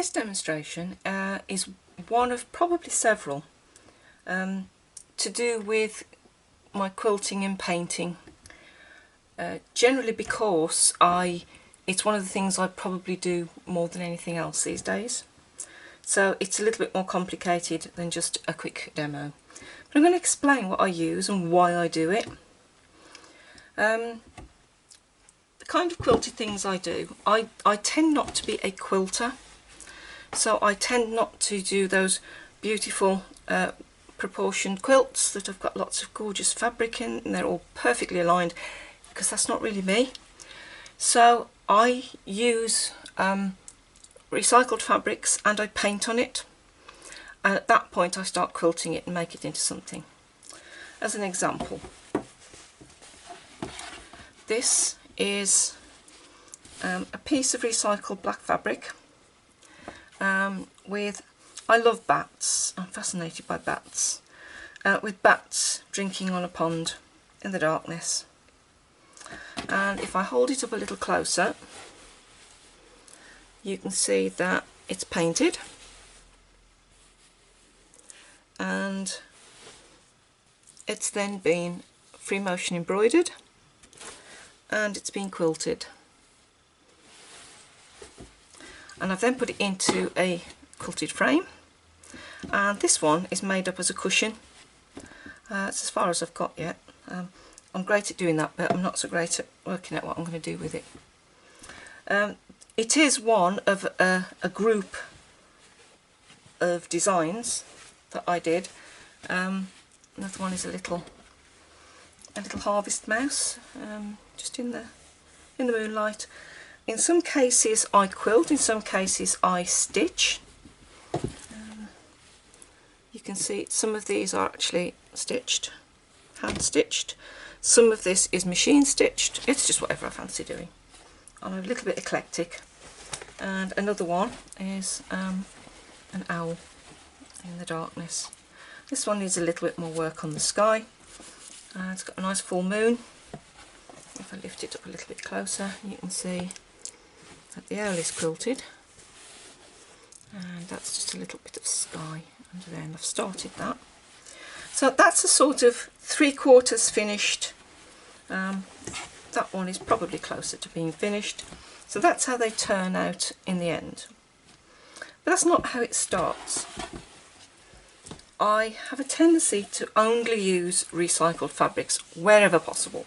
This demonstration is one of probably several to do with my quilting and painting, generally because it's one of the things I probably do more than anything else these days. So it's a little bit more complicated than just a quick demo. But I'm going to explain what I use and why I do it. The kind of quilted things I do, I tend not to be a quilter, so I tend not to do those beautiful proportioned quilts that have got lots of gorgeous fabric in and they're all perfectly aligned, because that's not really me. So I use recycled fabrics and I paint on it, and at that point I start quilting it and make it into something. As an example, this is a piece of recycled black fabric with, I love bats, I'm fascinated by bats, with bats drinking on a pond in the darkness. And if I hold it up a little closer, you can see that it's painted and it's then been free motion embroidered and it's been quilted, and I've then put it into a quilted frame, and this one is made up as a cushion. It's as far as I've got yet. I'm great at doing that, but I'm not so great at working out what I'm going to do with it. It is one of a group of designs that I did. Another one is a little harvest mouse, just in the moonlight. In some cases I quilt, in some cases I stitch. You can see some of these are actually stitched, hand stitched. Some of this is machine stitched. It's just whatever I fancy doing. I'm a little bit eclectic. And another one is an owl in the darkness. This one needs a little bit more work on the sky. It's got a nice full moon. If I lift it up a little bit closer, you can see that the owl is quilted, and that's just a little bit of sky under there, and I've started that. So that's a sort of 3/4 finished. That one is probably closer to being finished. So that's how they turn out in the end. But that's not how it starts. I have a tendency to only use recycled fabrics wherever possible,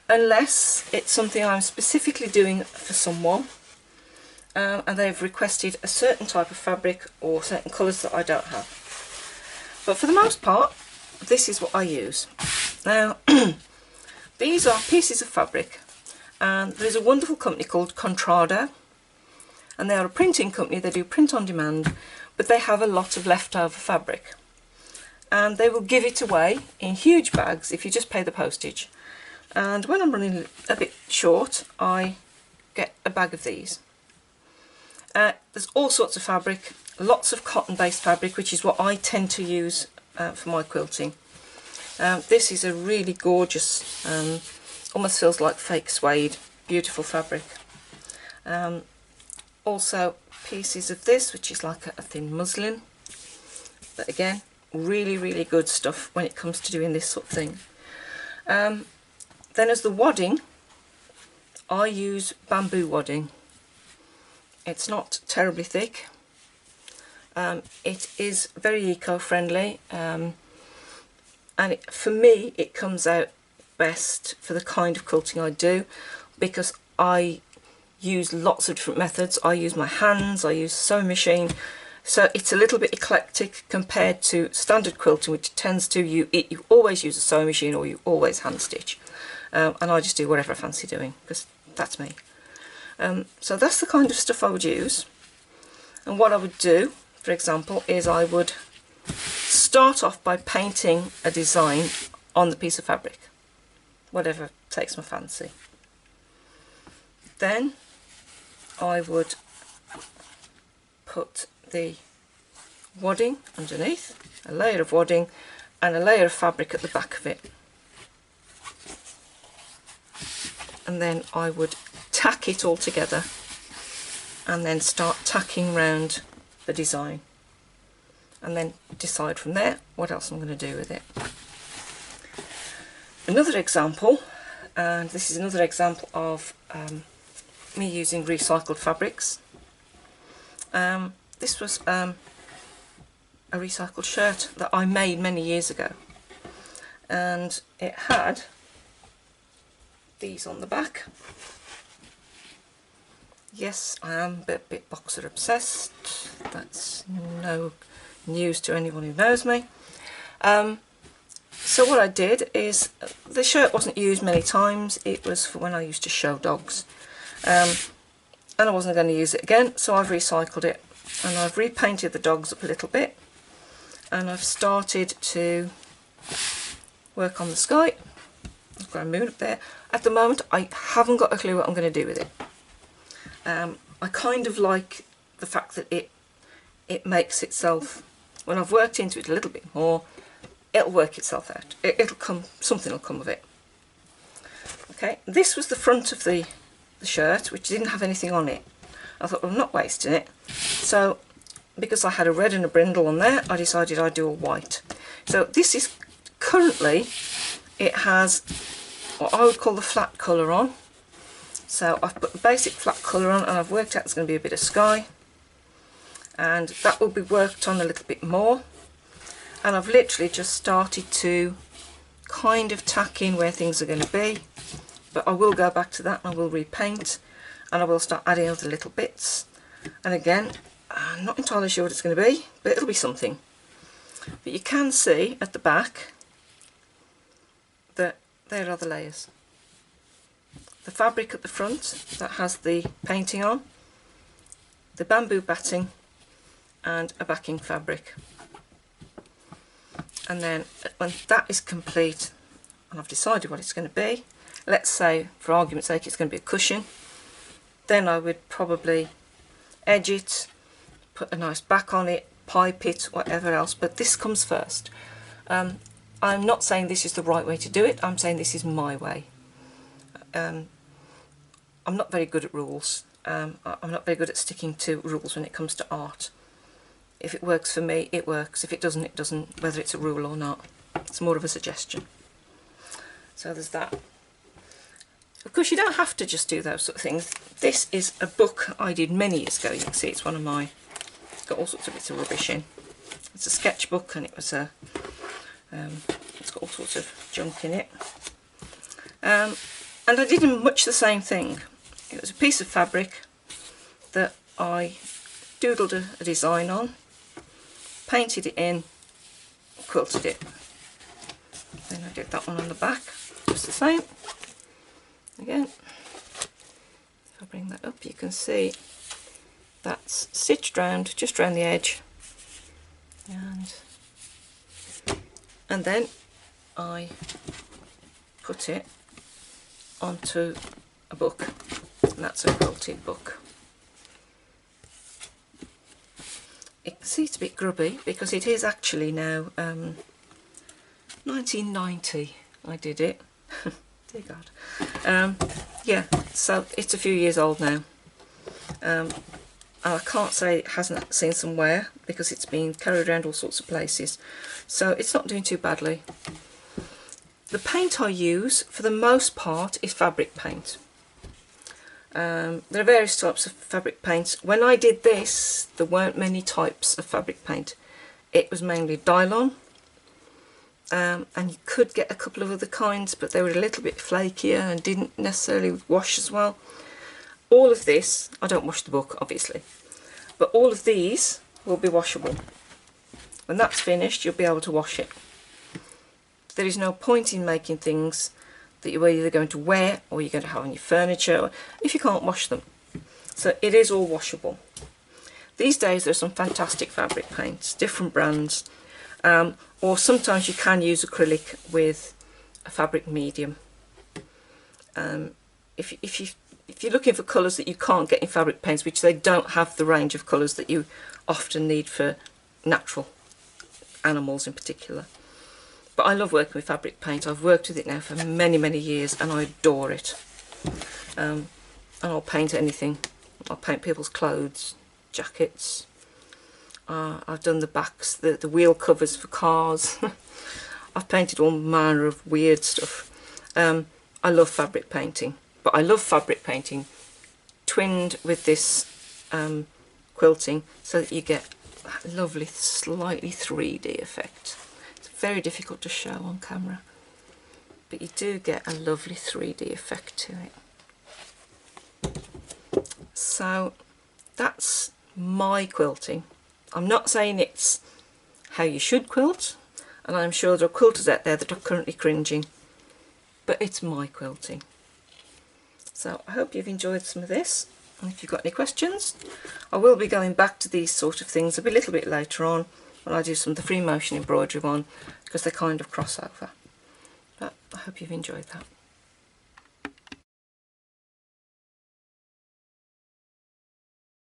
unless it's something I'm specifically doing for someone and they've requested a certain type of fabric or certain colours that I don't have. But for the most part, this is what I use. Now, these are pieces of fabric, and there's a wonderful company called Contrado, and they are a printing company. They do print on demand, but they have a lot of leftover fabric, and they will give it away in huge bags if you just pay the postage. And when I'm running a bit short, I get a bag of these. There's all sorts of fabric, lots of cotton based fabric, which is what I tend to use for my quilting. This is a really gorgeous, almost feels like fake suede, beautiful fabric. Also pieces of this, which is like a thin muslin, but again, really good stuff when it comes to doing this sort of thing. Then as the wadding, I use bamboo wadding. It's not terribly thick. It is very eco-friendly, and for me it comes out best for the kind of quilting I do, because I use lots of different methods. I use my hands, I use sewing machine, so it's a little bit eclectic compared to standard quilting, which tends to you always use a sewing machine or you always hand stitch, and I just do whatever I fancy doing, because that's me. So that's the kind of stuff I would use. And what I would do, for example, is I would start off by painting a design on the piece of fabric, whatever takes my fancy. Then I would put the wadding underneath, a layer of wadding and a layer of fabric at the back of it, and then I would tack it all together and then start tacking round the design, and then decide from there what else I'm going to do with it. Another example, and this is another example of me using recycled fabrics. This was a recycled shirt that I made many years ago, and it had these on the back. Yes, I am a bit boxer obsessed. That's no news to anyone who knows me. So what I did is, the shirt wasn't used many times. It was for when I used to show dogs, and I wasn't going to use it again, so I've recycled it, and I've repainted the dogs up a little bit, and I've started to work on the sky. I've got a moon up there. At the moment I haven't got a clue what I'm going to do with it. I kind of like the fact that it makes itself, when I've worked into it a little bit more, it'll work itself out. It'll come, something will come of it. Okay, this was the front of the shirt, which didn't have anything on it. I thought, well, I'm not wasting it. So, because I had a red and a brindle on there, I decided I'd do a white. So this is currently, it has what I would call the flat colour on. So I've put the basic flat colour on, and I've worked out it's going to be a bit of sky, and that will be worked on a little bit more. And I've literally just started to kind of tack in where things are going to be, but I will go back to that and I will repaint, and I will start adding other little bits. And again, I'm not entirely sure what it's going to be, but it'll be something. But you can see at the back that there are the layers. The fabric at the front that has the painting on, the bamboo batting, and a backing fabric. And then when that is complete and I've decided what it's going to be, let's say for argument's sake it's going to be a cushion, then I would probably edge it, put a nice back on it, pipe it, whatever else, but this comes first. I'm not saying this is the right way to do it, I'm saying this is my way. I'm not very good at rules. I'm not very good at sticking to rules when it comes to art. If it works for me, it works. If it doesn't, it doesn't, whether it's a rule or not. It's more of a suggestion. So there's that. Of course, you don't have to just do those sort of things. This is a book I did many years ago. You can see it's one of my, it's got all sorts of bits of rubbish in. It's a sketchbook, and it was a, it's got all sorts of junk in it. And I did much the same thing. It was a piece of fabric that I doodled a design on, painted it in, quilted it. Then I did that one on the back, just the same. Again, if I bring that up, you can see that's stitched round, just round the edge, and then I put it onto a book, and that's a quilted book. You can see it's a bit grubby because it is actually now 1990 I did it. Dear God. Yeah, so it's a few years old now. And I can't say it hasn't seen some wear because it's been carried around all sorts of places. So it's not doing too badly. The paint I use for the most part is fabric paint. There are various types of fabric paints. When I did this, there weren't many types of fabric paint. It was mainly Dylon, and you could get a couple of other kinds, but they were a little bit flakier and didn't necessarily wash as well. All of this, I don't wash the book obviously, but all of these will be washable. When that's finished, you'll be able to wash it. There is no point in making things that you're either going to wear or you're going to have on your furniture if you can't wash them. So it is all washable. These days there's some fantastic fabric paints, different brands, or sometimes you can use acrylic with a fabric medium. If you're looking for colours that you can't get in fabric paints, which they don't have the range of colours that you often need for natural animals in particular. But I love working with fabric paint. I've worked with it now for many, many years and I adore it. And I'll paint anything I paint people's clothes, jackets. I've done the backs, the wheel covers for cars. I've painted all manner of weird stuff. I love fabric painting, but I love fabric painting twinned with this quilting, so that you get a lovely slightly 3D effect. It's very difficult to show on camera, but you do get a lovely 3D effect to it. So that's my quilting. I'm not saying it's how you should quilt, and I'm sure there are quilters out there that are currently cringing, but it's my quilting. So I hope you've enjoyed some of this, and if you've got any questions, I will be going back to these sort of things a little bit later on when I do some of the free motion embroidery one, because they kind of cross over. But I hope you've enjoyed that.